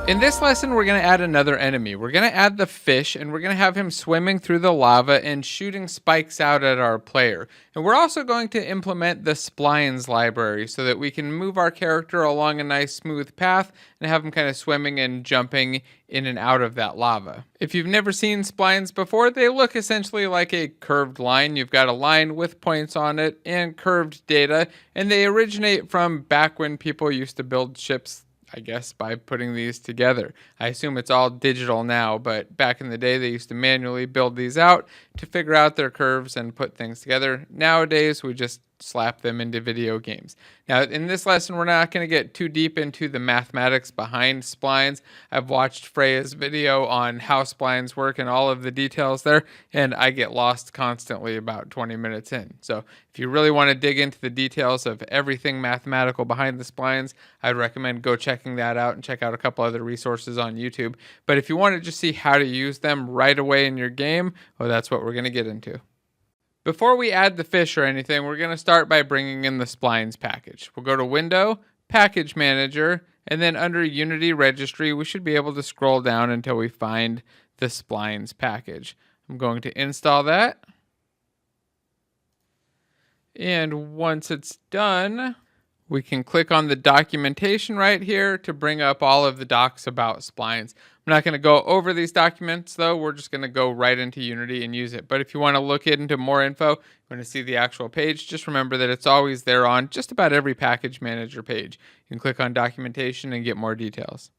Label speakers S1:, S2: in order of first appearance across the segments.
S1: In this lesson, we're going to add another enemy. We're going to add the fish, and we're going to have him swimming through the lava and shooting spikes out at our player. And we're also going to implement the Splines library so that we can move our character along a nice smooth path and have him kind of swimming and jumping in and out of that lava. If you've never seen splines before, they look essentially like a curved line. You've got a line with points on it and curved data, and they originate from back when people used to build ships, I guess, by putting these together. I assume it's all digital now, but back in the day they used to manually build these out to figure out their curves and put things together. Nowadays we just slap them into video games. Now in this lesson we're not going to get too deep into the mathematics behind splines. I've watched Freya's video on how splines work and all of the details there, and I get lost constantly about 20 minutes in. So if you really want to dig into the details of everything mathematical behind the splines, I'd recommend go checking that out and check out a couple other resources on YouTube. But if you want to just see how to use them right away in your game, well, that's what we're going to get into. Before we add the fish or anything, we're going to start by bringing in the Splines package. We'll go to Window, Package Manager, and then under Unity Registry, we should be able to scroll down until we find the Splines package. I'm going to install that. And once it's done, we can click on the documentation right here to bring up all of the docs about splines. I'm not going to go over these documents though. We're just going to go right into Unity and use it. But if you want to look into more info, you want to see the actual page, just remember that it's always there on just about every package manager page. You can click on documentation and get more details.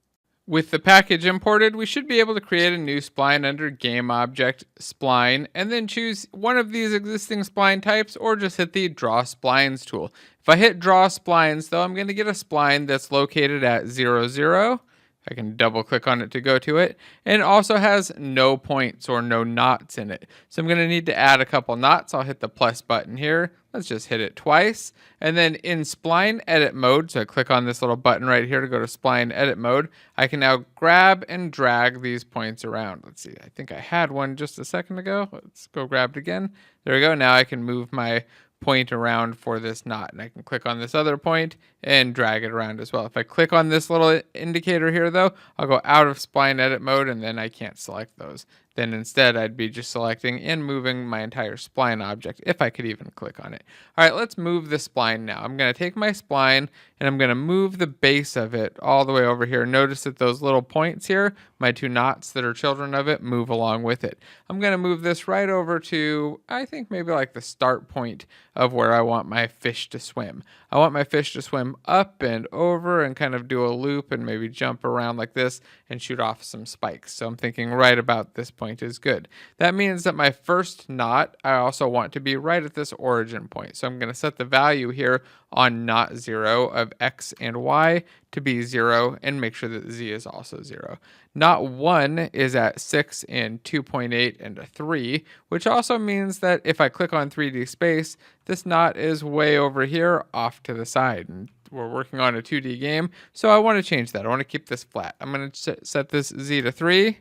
S1: With the package imported, we should be able to create a new spline under Game Object, Spline, and then choose one of these existing spline types or just hit the Draw Splines tool. If I hit Draw Splines, though, I'm going to get a spline that's located at 0, 0. I can double click on it to go to it, and it also has no points or no knots in it. So I'm going to need to add a couple knots. I'll hit the plus button here. Let's just hit it twice. And then in spline edit mode, so I click on this little button right here to go to spline edit mode, I can now grab and drag these points around. Let's see, I think I had one just a second ago. Let's go grab it again. There we go. Now I can move my point around for this knot, and I can click on this other point and drag it around as well. If I click on this little indicator here though, I'll go out of spline edit mode and then I can't select those. Then instead I'd be just selecting and moving my entire spline object if I could even click on it. All right, let's move the spline now. I'm going to take my spline and I'm going to move the base of it all the way over here. Notice that those little points here, my two knots that are children of it, move along with it. I'm going to move this right over to, I think maybe like the start point of where I want my fish to swim. I want my fish to swim up and over and kind of do a loop and maybe jump around like this and shoot off some spikes. So I'm thinking right about this point is good. That means that my first knot, I also want to be right at this origin point. So I'm going to set the value here on knot 0 of x and y to be 0 and make sure that z is also 0. Knot 1 is at 6 and 2.8 and a 3, which also means that if I click on 3D space, this knot is way over here off to the side. And we're working on a 2D game, so I want to change that. I want to keep this flat. I'm going to set this z to 3.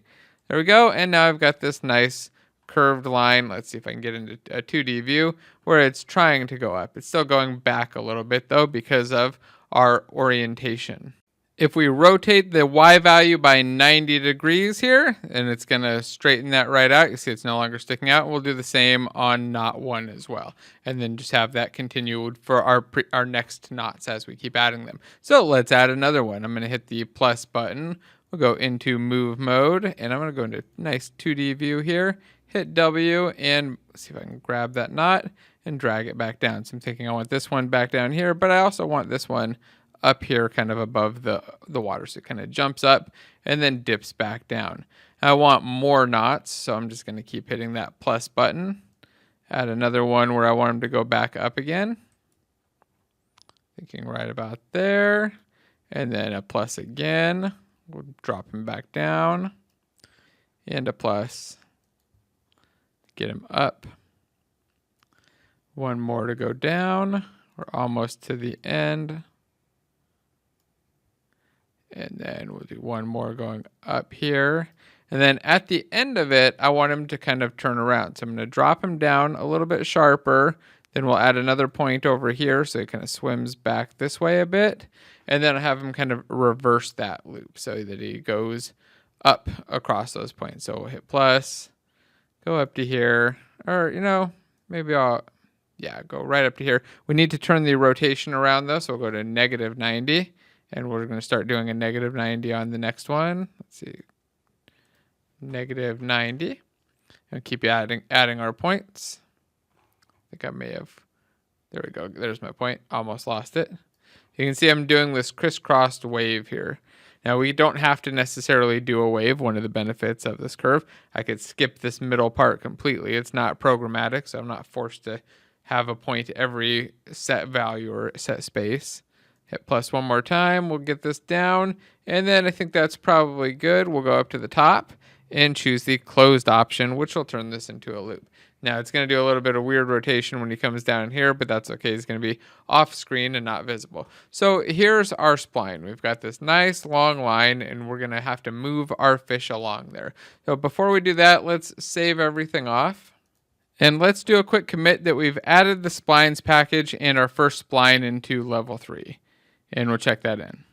S1: There we go. And now I've got this nice curved line. Let's see if I can get into a 2D view where it's trying to go up. It's still going back a little bit though because of our orientation. If we rotate the y value by 90 degrees here, and it's going to straighten that right out. You see it's no longer sticking out. We'll do the same on knot 1 as well. And then just have that continued for our next knots as we keep adding them. So let's add another one. I'm going to hit the plus button. We'll go into move mode, and I'm going to go into nice 2D view here. Hit W, and let's see if I can grab that knot and drag it back down. So I'm thinking I want this one back down here, but I also want this one up here kind of above the water. So it kind of jumps up and then dips back down. I want more knots, so I'm just going to keep hitting that plus button. Add another one where I want them to go back up again. Thinking right about there. And then a plus again. We'll drop him back down. And a plus. Get him up. One more to go down. We're almost to the end. And then we'll do one more going up here. And then at the end of it, I want him to kind of turn around. So I'm going to drop him down a little bit sharper Then we'll add another point over here so it kind of swims back this way a bit. And then have him kind of reverse that loop so that he goes up across those points. So we'll hit plus, go up to here, or, maybe yeah, go right up to here. We need to turn the rotation around though, so we'll go to -90, and we're going to start doing a -90 on the next one. Let's see, -90, and keep adding our points. I think I may have, there we go, there's my point, almost lost it. You can see I'm doing this crisscrossed wave here. Now we don't have to necessarily do a wave, one of the benefits of this curve. I could skip this middle part completely. It's not programmatic, so I'm not forced to have a point every set value or set space. Hit plus one more time, we'll get this down, and then I think that's probably good. We'll go up to the top and choose the closed option, which will turn this into a loop. Now it's going to do a little bit of weird rotation when he comes down here, but that's okay. It's going to be off screen and not visible. So here's our spline. We've got this nice long line, and we're going to have to move our fish along there. So before we do that, let's save everything off. And let's do a quick commit that we've added the splines package and our first spline into level 3. And we'll check that in.